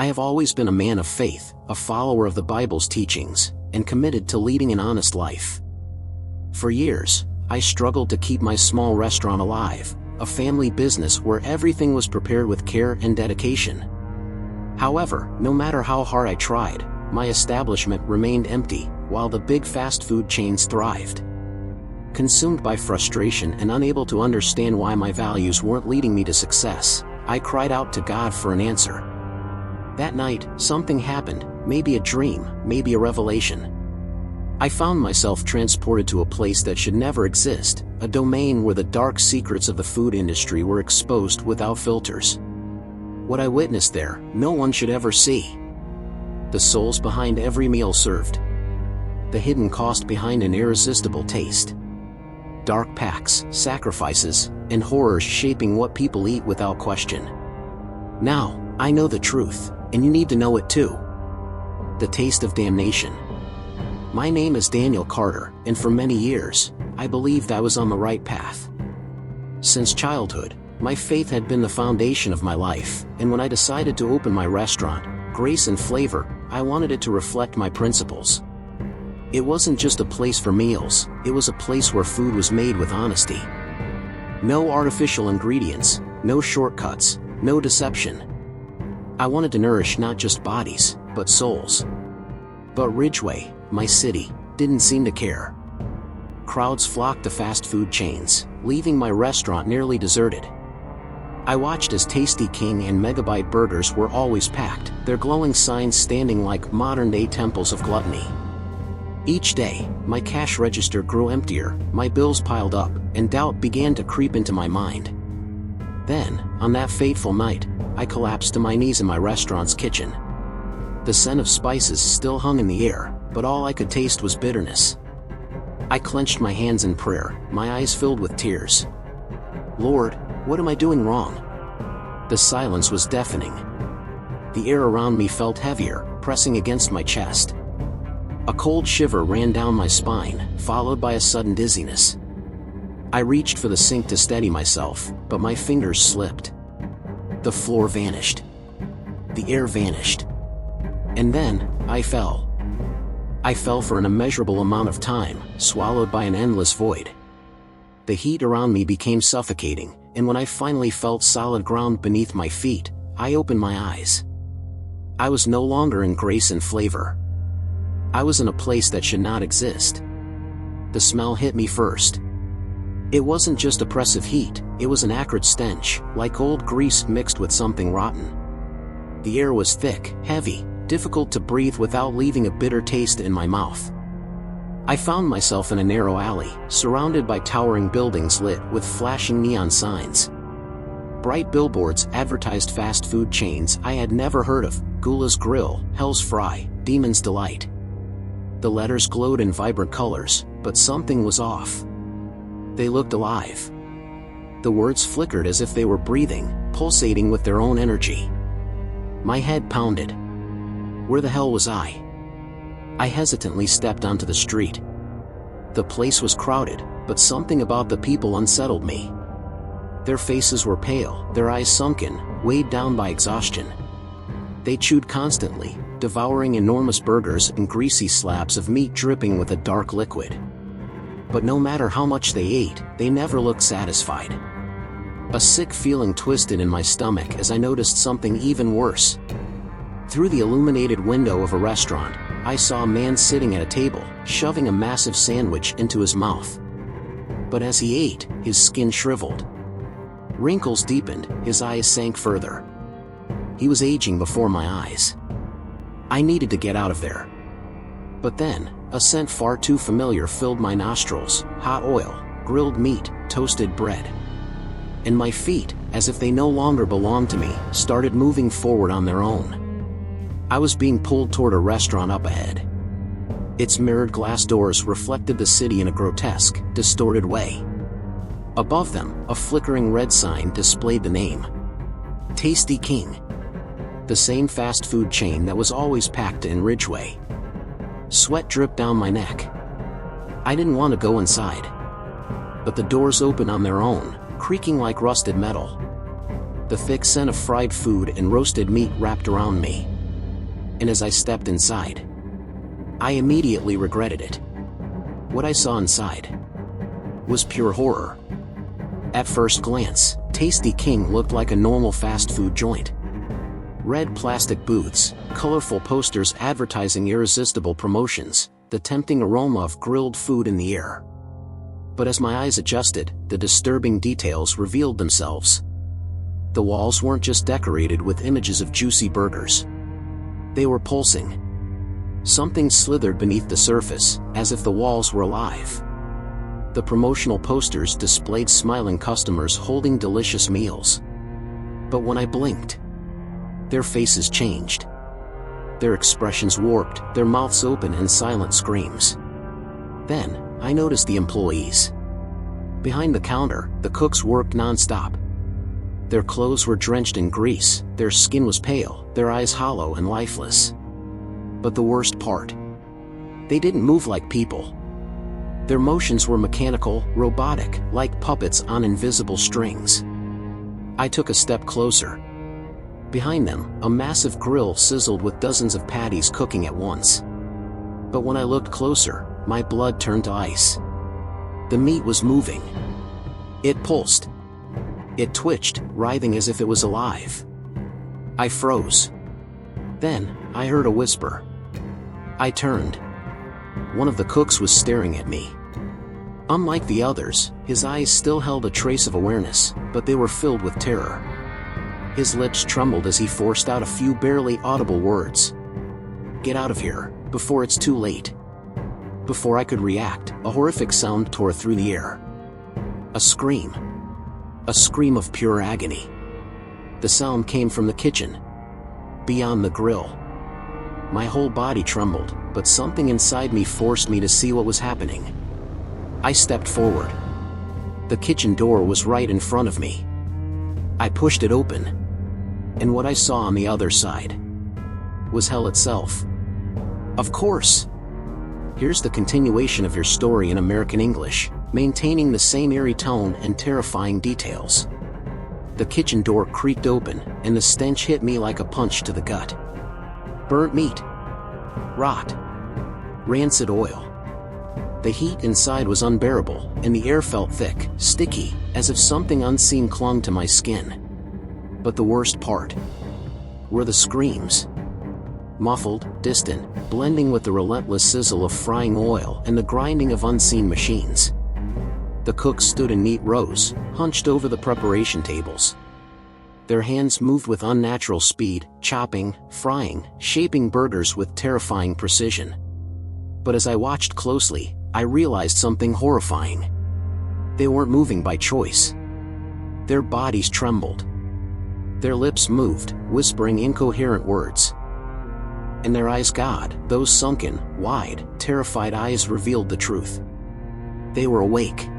I have always been a man of faith, a follower of the Bible's teachings, and committed to leading an honest life. For years, I struggled to keep my small restaurant alive, a family business where everything was prepared with care and dedication. However, no matter how hard I tried, my establishment remained empty, while the big fast food chains thrived. Consumed by frustration and unable to understand why my values weren't leading me to success, I cried out to God for an answer. That night, something happened, maybe a dream, maybe a revelation. I found myself transported to a place that should never exist, a domain where the dark secrets of the food industry were exposed without filters. What I witnessed there, no one should ever see. The souls behind every meal served. The hidden cost behind an irresistible taste. Dark pacts, sacrifices, and horrors shaping what people eat without question. Now, I know the truth, and you need to know it too. The taste of damnation. My name is Daniel Carter, and for many years, I believed I was on the right path. Since childhood, my faith had been the foundation of my life, and when I decided to open my restaurant, Grace and Flavor, I wanted it to reflect my principles. It wasn't just a place for meals, it was a place where food was made with honesty. No artificial ingredients, no shortcuts, no deception. I wanted to nourish not just bodies, but souls. But Ridgeway, my city, didn't seem to care. Crowds flocked to fast food chains, leaving my restaurant nearly deserted. I watched as Tasty King and Megabyte burgers were always packed, their glowing signs standing like modern-day temples of gluttony. Each day, my cash register grew emptier, my bills piled up, and doubt began to creep into my mind. Then, on that fateful night, I collapsed to my knees in my restaurant's kitchen. The scent of spices still hung in the air, but all I could taste was bitterness. I clenched my hands in prayer, my eyes filled with tears. Lord, what am I doing wrong? The silence was deafening. The air around me felt heavier, pressing against my chest. A cold shiver ran down my spine, followed by a sudden dizziness. I reached for the sink to steady myself, but my fingers slipped. The floor vanished. The air vanished. And then, I fell. I fell for an immeasurable amount of time, swallowed by an endless void. The heat around me became suffocating, and when I finally felt solid ground beneath my feet, I opened my eyes. I was no longer in Grace and Flavor. I was in a place that should not exist. The smell hit me first. It wasn't just oppressive heat, it was an acrid stench, like old grease mixed with something rotten. The air was thick, heavy, difficult to breathe without leaving a bitter taste in my mouth. I found myself in a narrow alley, surrounded by towering buildings lit with flashing neon signs. Bright billboards advertised fast food chains I had never heard of: Gula's Grill, Hell's Fry, Demon's Delight. The letters glowed in vibrant colors, but something was off. They looked alive. The words flickered as if they were breathing, pulsating with their own energy. My head pounded. Where the hell was I? I hesitantly stepped onto the street. The place was crowded, but something about the people unsettled me. Their faces were pale, their eyes sunken, weighed down by exhaustion. They chewed constantly, devouring enormous burgers and greasy slabs of meat dripping with a dark liquid. But no matter how much they ate, they never looked satisfied. A sick feeling twisted in my stomach as I noticed something even worse. Through the illuminated window of a restaurant, I saw a man sitting at a table, shoving a massive sandwich into his mouth. But as he ate, his skin shriveled. Wrinkles deepened, his eyes sank further. He was aging before my eyes. I needed to get out of there. But then, a scent far too familiar filled my nostrils: hot oil, grilled meat, toasted bread. And my feet, as if they no longer belonged to me, started moving forward on their own. I was being pulled toward a restaurant up ahead. Its mirrored glass doors reflected the city in a grotesque, distorted way. Above them, a flickering red sign displayed the name: Tasty King. The same fast food chain that was always packed in Ridgeway. Sweat dripped down my neck. I didn't want to go inside. But the doors opened on their own, creaking like rusted metal. The thick scent of fried food and roasted meat wrapped around me. and as I stepped inside, I immediately regretted it. What I saw inside was pure horror. At first glance, Tasty King looked like a normal fast food joint. Red plastic booths, colorful posters advertising irresistible promotions, the tempting aroma of grilled food in the air. But as my eyes adjusted, the disturbing details revealed themselves. The walls weren't just decorated with images of juicy burgers. They were pulsing. Something slithered beneath the surface, as if the walls were alive. The promotional posters displayed smiling customers holding delicious meals. But when I blinked, their faces changed. Their expressions warped, their mouths open in silent screams. Then, I noticed the employees. Behind the counter, the cooks worked non-stop. Their clothes were drenched in grease, their skin was pale, their eyes hollow and lifeless. But the worst part, they didn't move like people. Their motions were mechanical, robotic, like puppets on invisible strings. I took a step closer. Behind them, a massive grill sizzled with dozens of patties cooking at once. But when I looked closer, my blood turned to ice. The meat was moving. It pulsed. It twitched, writhing as if it was alive. I froze. Then, I heard a whisper. I turned. One of the cooks was staring at me. Unlike the others, his eyes still held a trace of awareness, but they were filled with terror. His lips trembled as he forced out a few barely audible words. "Get out of here, before it's too late." Before I could react, a horrific sound tore through the air. A scream. A scream of pure agony. The sound came from the kitchen, beyond the grill. My whole body trembled, but something inside me forced me to see what was happening. I stepped forward. The kitchen door was right in front of me. I pushed it open, and what I saw on the other side was hell itself. Of course. Here's the continuation of your story in American English, maintaining the same eerie tone and terrifying details. The kitchen door creaked open, and the stench hit me like a punch to the gut. Burnt meat. Rot. Rancid oil. The heat inside was unbearable, and the air felt thick, sticky, as if something unseen clung to my skin. But the worst part were the screams. Muffled, distant, blending with the relentless sizzle of frying oil and the grinding of unseen machines. The cooks stood in neat rows, hunched over the preparation tables. Their hands moved with unnatural speed, chopping, frying, shaping burgers with terrifying precision. But as I watched closely, I realized something horrifying. They weren't moving by choice. Their bodies trembled. Their lips moved, whispering incoherent words. And their eyes, God, those sunken, wide, terrified eyes revealed the truth. They were awake.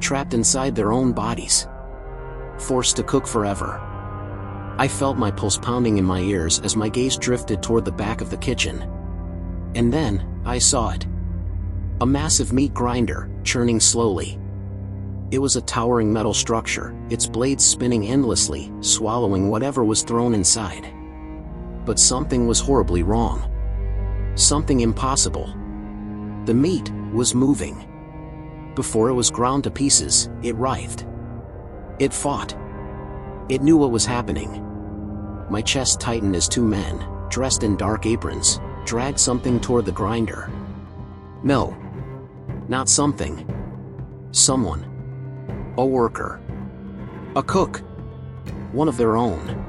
Trapped inside their own bodies. Forced to cook forever. I felt my pulse pounding in my ears as my gaze drifted toward the back of the kitchen. And then, I saw it. A massive meat grinder, churning slowly. It was a towering metal structure, its blades spinning endlessly, swallowing whatever was thrown inside. But something was horribly wrong. Something impossible. The meat was moving. Before it was ground to pieces, it writhed. It fought. It knew what was happening. My chest tightened as two men, dressed in dark aprons, dragged something toward the grinder. No. Not something. Someone. A worker. A cook. One of their own.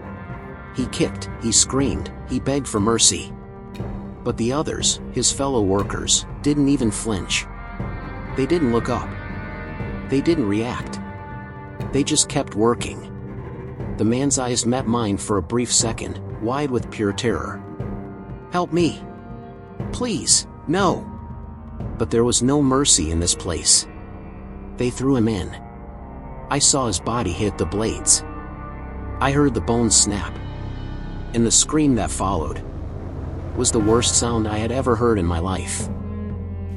He kicked, he screamed, he begged for mercy. But the others, his fellow workers, didn't even flinch. They didn't look up. They didn't react. They just kept working. The man's eyes met mine for a brief second, wide with pure terror. "Help me. Please, no." But there was no mercy in this place. They threw him in. I saw his body hit the blades. I heard the bones snap. And the scream that followed was the worst sound I had ever heard in my life.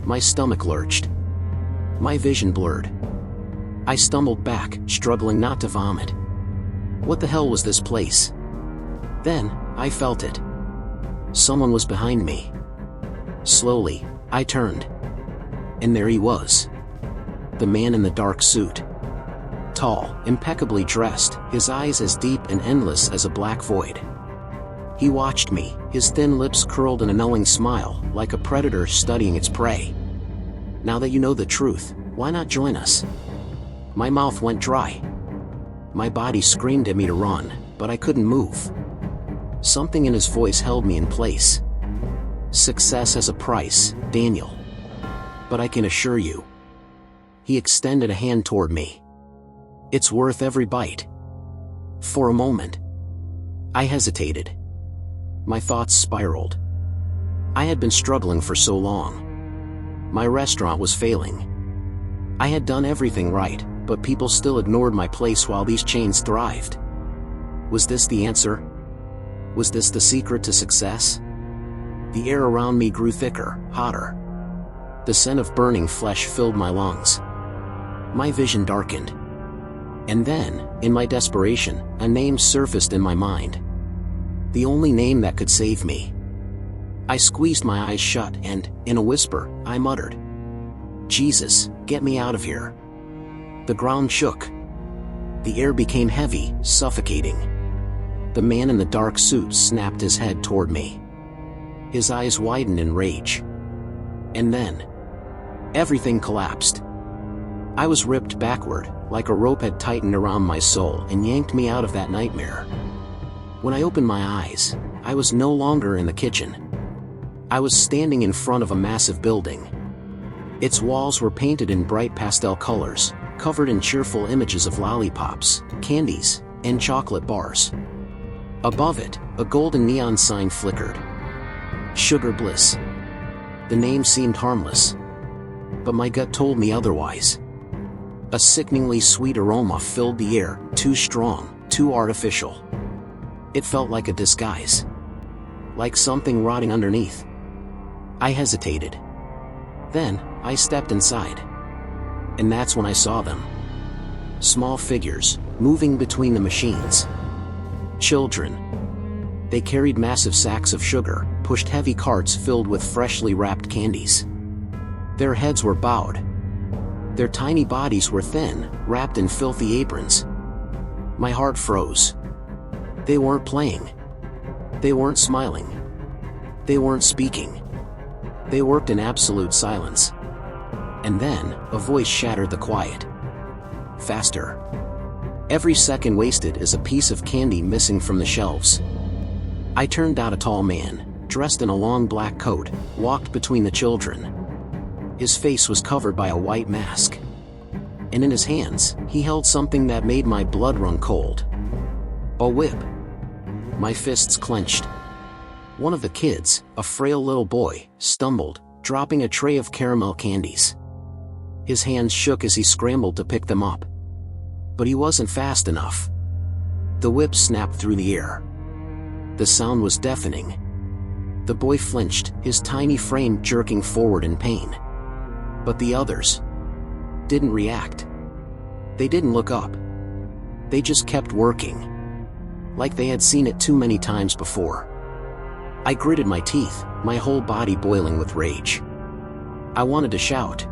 My stomach lurched. My vision blurred. I stumbled back, struggling not to vomit. What the hell was this place? Then, I felt it. Someone was behind me. Slowly, I turned. And there he was. The man in the dark suit. Tall, impeccably dressed, his eyes as deep and endless as a black void. He watched me, his thin lips curled in a knowing smile, like a predator studying its prey. "Now that you know the truth, why not join us?" My mouth went dry. My body screamed at me to run, but I couldn't move. Something in his voice held me in place. "Success has a price, Daniel. But I can assure you." He extended a hand toward me. "It's worth every bite." For a moment, I hesitated. My thoughts spiraled. I had been struggling for so long. My restaurant was failing. I had done everything right, but people still ignored my place while these chains thrived. Was this the answer? Was this the secret to success? The air around me grew thicker, hotter. The scent of burning flesh filled my lungs. My vision darkened. And then, in my desperation, a name surfaced in my mind. The only name that could save me. I squeezed my eyes shut and, in a whisper, I muttered, "Jesus, get me out of here." The ground shook. The air became heavy, suffocating. The man in the dark suit snapped his head toward me. His eyes widened in rage. And then, everything collapsed. I was ripped backward, like a rope had tightened around my soul and yanked me out of that nightmare. When I opened my eyes, I was no longer in the kitchen. I was standing in front of a massive building. Its walls were painted in bright pastel colors, covered in cheerful images of lollipops, candies, and chocolate bars. Above it, a golden neon sign flickered. Sugar Bliss. The name seemed harmless. But my gut told me otherwise. A sickeningly sweet aroma filled the air, too strong, too artificial. It felt like a disguise. Like something rotting underneath. I hesitated. Then, I stepped inside. And that's when I saw them. Small figures, moving between the machines. Children. They carried massive sacks of sugar, pushed heavy carts filled with freshly wrapped candies. Their heads were bowed. Their tiny bodies were thin, wrapped in filthy aprons. My heart froze. They weren't playing. They weren't smiling. They weren't speaking. They worked in absolute silence. And then, a voice shattered the quiet. "Faster." Every second wasted is a piece of candy missing from the shelves. I turned out a tall man, dressed in a long black coat, walked between the children. His face was covered by a white mask. And in his hands, he held something that made my blood run cold. A whip. My fists clenched. One of the kids, a frail little boy, stumbled, dropping a tray of caramel candies. His hands shook as he scrambled to pick them up. But he wasn't fast enough. The whip snapped through the air. The sound was deafening. The boy flinched, his tiny frame jerking forward in pain. But the others didn't react. They didn't look up. They just kept working. Like they had seen it too many times before. I gritted my teeth, my whole body boiling with rage. I wanted to shout.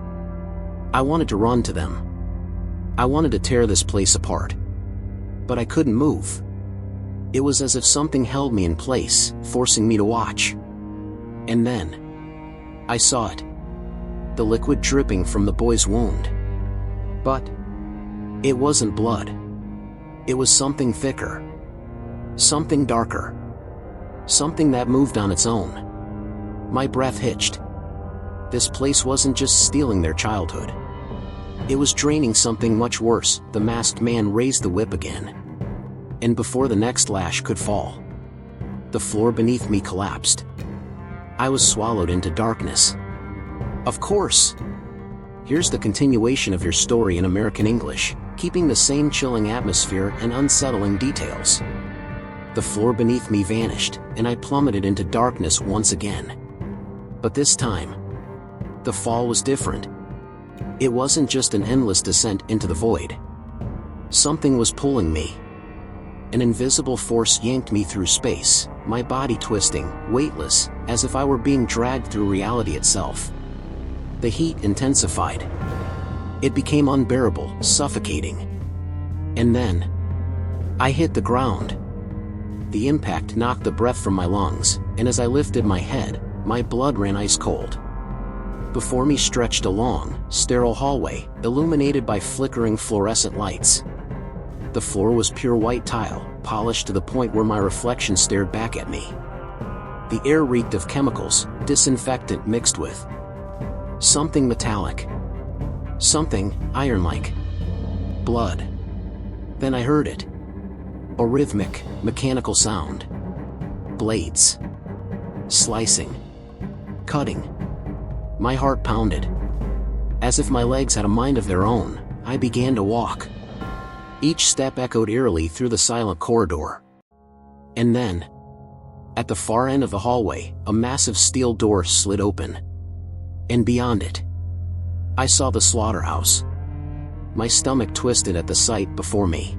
I wanted to run to them. I wanted to tear this place apart. But I couldn't move. It was as if something held me in place, forcing me to watch. And then, I saw it. The liquid dripping from the boy's wound. But it wasn't blood. It was something thicker. Something darker. Something that moved on its own. My breath hitched. This place wasn't just stealing their childhood. It was draining something much worse. The masked man raised the whip again. And before the next lash could fall, the floor beneath me collapsed. I was swallowed into darkness. Of course. Here's the continuation of your story in American English, keeping the same chilling atmosphere and unsettling details. The floor beneath me vanished, and I plummeted into darkness once again. But this time, the fall was different. It wasn't just an endless descent into the void. Something was pulling me. An invisible force yanked me through space, my body twisting, weightless, as if I were being dragged through reality itself. The heat intensified. It became unbearable, suffocating. And then, I hit the ground. The impact knocked the breath from my lungs, and as I lifted my head, my blood ran ice cold. Before me stretched a long, sterile hallway, illuminated by flickering fluorescent lights. The floor was pure white tile, polished to the point where my reflection stared back at me. The air reeked of chemicals, disinfectant mixed with something metallic. Something iron-like. Blood. Then I heard it. A rhythmic, mechanical sound. Blades. Slicing. Cutting. My heart pounded. As if my legs had a mind of their own, I began to walk. Each step echoed eerily through the silent corridor. And then, at the far end of the hallway, a massive steel door slid open. And beyond it, I saw the slaughterhouse. My stomach twisted at the sight before me.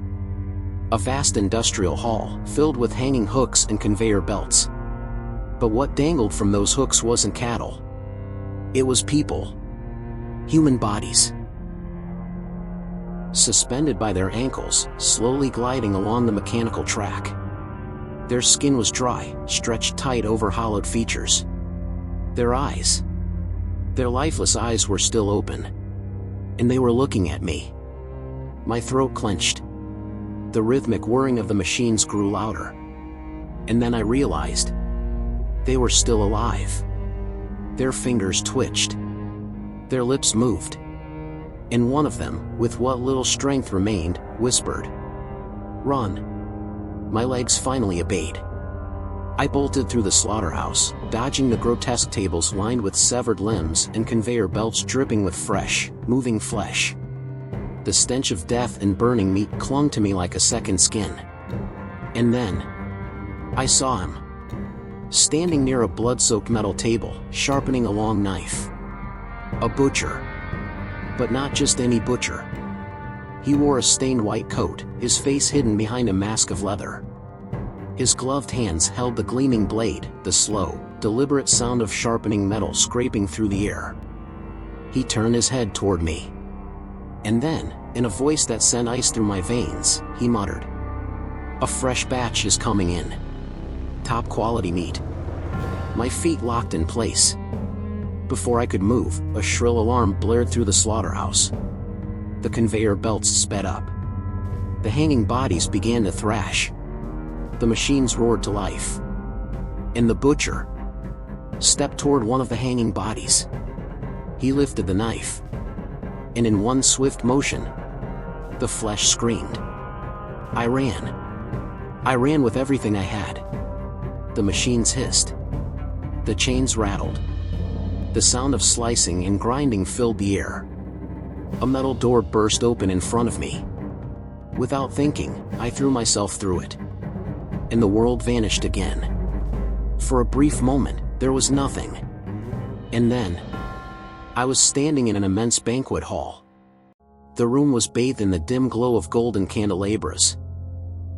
A vast industrial hall, filled with hanging hooks and conveyor belts. But what dangled from those hooks wasn't cattle. It was people. Human bodies. Suspended by their ankles, slowly gliding along the mechanical track. Their skin was dry, stretched tight over hollowed features. Their lifeless eyes were still open. And they were looking at me. My throat clenched. The rhythmic whirring of the machines grew louder. And then I realized, they were still alive. Their fingers twitched. Their lips moved. And one of them, with what little strength remained, whispered, "Run." My legs finally obeyed. I bolted through the slaughterhouse, dodging the grotesque tables lined with severed limbs and conveyor belts dripping with fresh, moving flesh. The stench of death and burning meat clung to me like a second skin. And then, I saw him. Standing near a blood-soaked metal table, sharpening a long knife. A butcher. But not just any butcher. He wore a stained white coat, his face hidden behind a mask of leather. His gloved hands held the gleaming blade, the slow, deliberate sound of sharpening metal scraping through the air. He turned his head toward me. And then, in a voice that sent ice through my veins, he muttered, "A fresh batch is coming in. Top quality meat." My feet locked in place. Before I could move, a shrill alarm blared through the slaughterhouse. The conveyor belts sped up. The hanging bodies began to thrash. The machines roared to life. And the butcher stepped toward one of the hanging bodies. He lifted the knife. And in one swift motion, the flesh screamed. I ran. I ran with everything I had. The machines hissed. The chains rattled. The sound of slicing and grinding filled the air. A metal door burst open in front of me. Without thinking, I threw myself through it. And the world vanished again. For a brief moment, there was nothing. And then, I was standing in an immense banquet hall. The room was bathed in the dim glow of golden candelabras.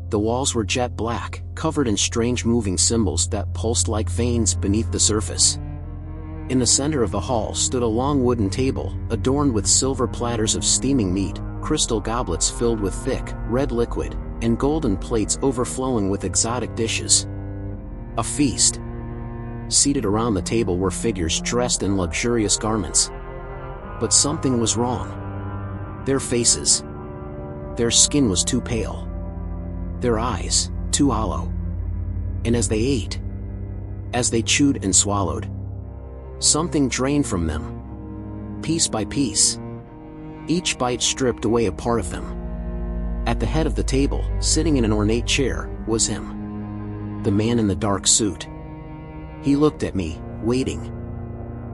The walls were jet black, covered in strange moving symbols that pulsed like veins beneath the surface. In the center of the hall stood a long wooden table, adorned with silver platters of steaming meat, crystal goblets filled with thick, red liquid, and golden plates overflowing with exotic dishes. A feast. Seated around the table were figures dressed in luxurious garments. But something was wrong. Their faces. Their skin was too pale. Their eyes, too hollow. And as they ate, as they chewed and swallowed, something drained from them. Piece by piece. Each bite stripped away a part of them. At the head of the table, sitting in an ornate chair, was him. The man in the dark suit. He looked at me, waiting.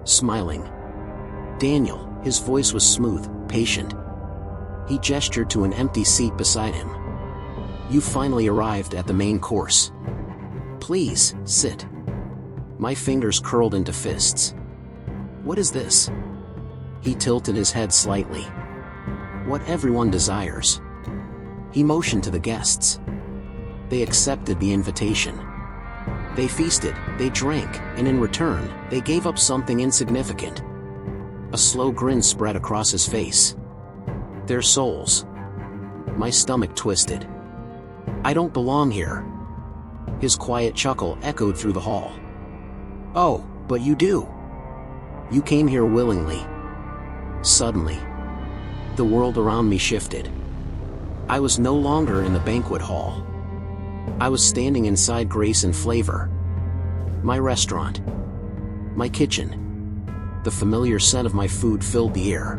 Smiling. Daniel, his voice was smooth, patient. He gestured to an empty seat beside him. You finally arrived at the main course. Please, sit. My fingers curled into fists. What is this? He tilted his head slightly. What everyone desires. He motioned to the guests. they accepted the invitation. They feasted, they drank, and in return, they gave up something insignificant. A slow grin spread across his face. Their souls. My stomach twisted. I don't belong here. His quiet chuckle echoed through the hall. Oh, but you do. You came here willingly. Suddenly, the world around me shifted. I was no longer in the banquet hall. I was standing inside Grace and Flavor. My restaurant. My kitchen. The familiar scent of my food filled the air.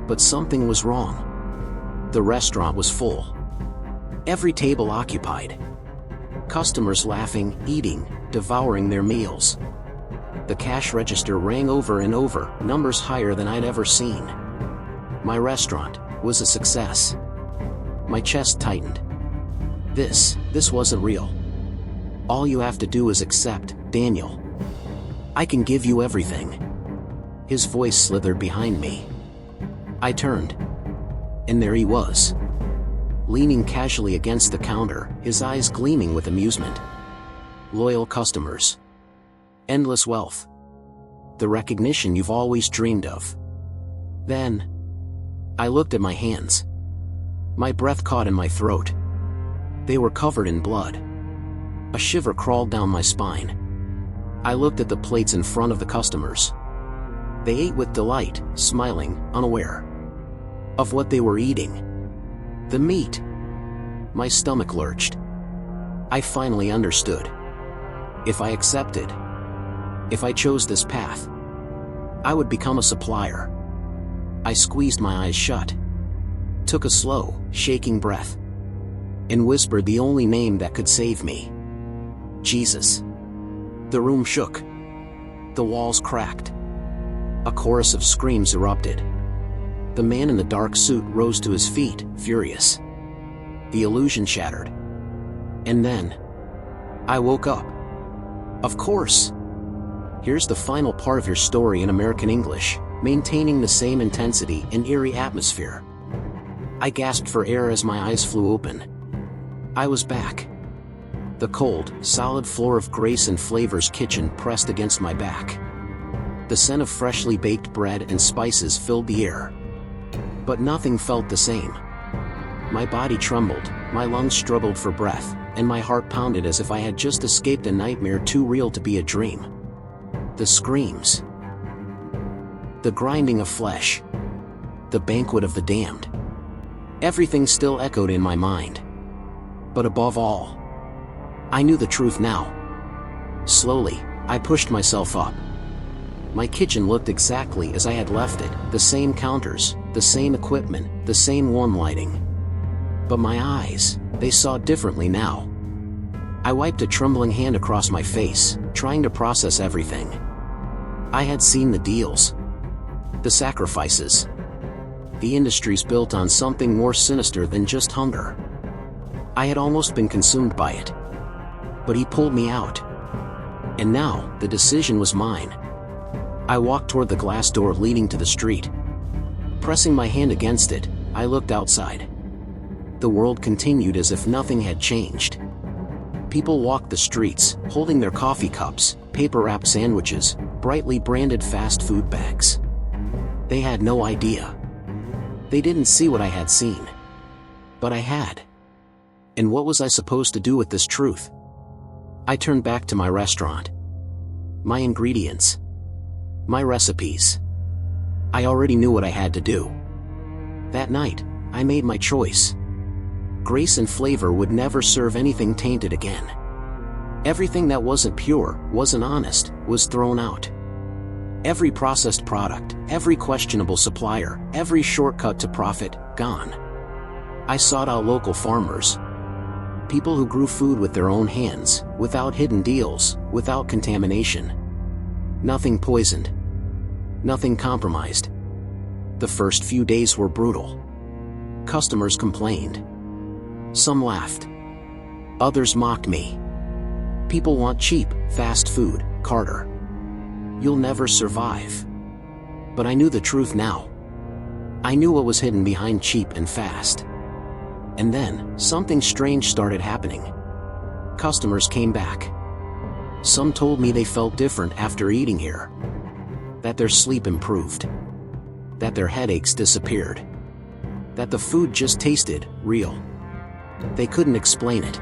But something was wrong. The restaurant was full. Every table occupied. Customers laughing, eating, devouring their meals. The cash register rang over and over, numbers higher than I'd ever seen. My restaurant was a success. My chest tightened. This wasn't real. All you have to do is accept, Daniel. I can give you everything. His voice slithered behind me. I turned. And there he was. Leaning casually against the counter, his eyes gleaming with amusement. Loyal customers. Endless wealth. The recognition you've always dreamed of. Then, I looked at my hands. My breath caught in my throat. They were covered in blood. A shiver crawled down my spine. I looked at the plates in front of the customers. They ate with delight, smiling, unaware of what they were eating. The meat. My stomach lurched. I finally understood. If I accepted, if I chose this path, I would become a supplier. I squeezed my eyes shut, took a slow, shaking breath, and whispered the only name that could save me. Jesus. The room shook. The walls cracked. A chorus of screams erupted. The man in the dark suit rose to his feet, furious. The illusion shattered. And then, I woke up. Of course. Here's the final part of your story in American English, maintaining the same intensity and eerie atmosphere. I gasped for air as my eyes flew open. I was back. The cold, solid floor of Grace and Flavor's kitchen pressed against my back. The scent of freshly baked bread and spices filled the air. But nothing felt the same. My body trembled, my lungs struggled for breath, and my heart pounded as if I had just escaped a nightmare too real to be a dream. The screams. The grinding of flesh. The banquet of the damned. Everything still echoed in my mind. But above all, I knew the truth now. Slowly, I pushed myself up. My kitchen looked exactly as I had left it, the same counters, the same equipment, the same warm lighting. But my eyes, they saw differently now. I wiped a trembling hand across my face, trying to process everything. I had seen the deals. The sacrifices. The industries built on something more sinister than just hunger. I had almost been consumed by it. But he pulled me out. And now, the decision was mine. I walked toward the glass door leading to the street. Pressing my hand against it, I looked outside. The world continued as if nothing had changed. People walked the streets, holding their coffee cups, paper-wrapped sandwiches, brightly branded fast food bags. They had no idea. They didn't see what I had seen. But I had. And what was I supposed to do with this truth? I turned back to my restaurant. My ingredients. My recipes. I already knew what I had to do. That night, I made my choice. Grace and Flavor would never serve anything tainted again. Everything that wasn't pure, wasn't honest, was thrown out. Every processed product, every questionable supplier, every shortcut to profit, gone. I sought out local farmers. People who grew food with their own hands, without hidden deals, without contamination. Nothing poisoned. Nothing compromised. The first few days were brutal. Customers complained. Some laughed. Others mocked me. People want cheap, fast food, Carter. You'll never survive. But I knew the truth now. I knew what was hidden behind cheap and fast. And then, something strange started happening. Customers came back. Some told me they felt different after eating here. That their sleep improved. That their headaches disappeared. That the food just tasted real. They couldn't explain it.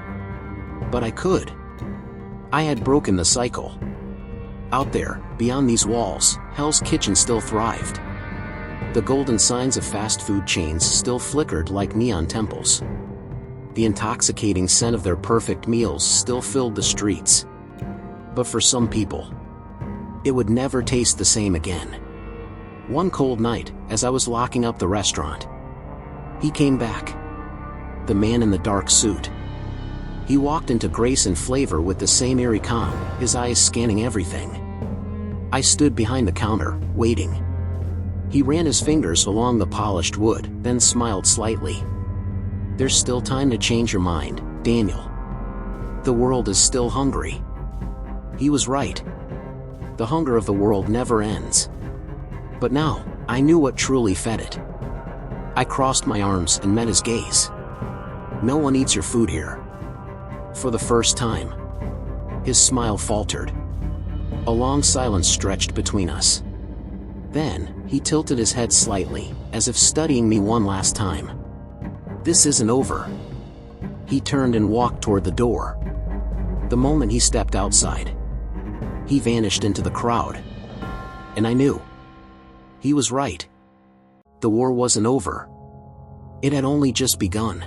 But I could. I had broken the cycle. Out there, beyond these walls, Hell's Kitchen still thrived. The golden signs of fast food chains still flickered like neon temples. The intoxicating scent of their perfect meals still filled the streets. But for some people, it would never taste the same again. One cold night, as I was locking up the restaurant, he came back. The man in the dark suit. He walked into grace and flavor with the same eerie calm, his eyes scanning everything. I stood behind the counter, waiting. He ran his fingers along the polished wood, then smiled slightly. "There's still time to change your mind, Daniel. The world is still hungry." He was right. The hunger of the world never ends. But now, I knew what truly fed it. I crossed my arms and met his gaze. "No one eats your food here." For the first time, his smile faltered. A long silence stretched between us. Then, he tilted his head slightly, as if studying me one last time. "This isn't over." He turned and walked toward the door. The moment he stepped outside, he vanished into the crowd. And I knew. He was right. The war wasn't over. It had only just begun.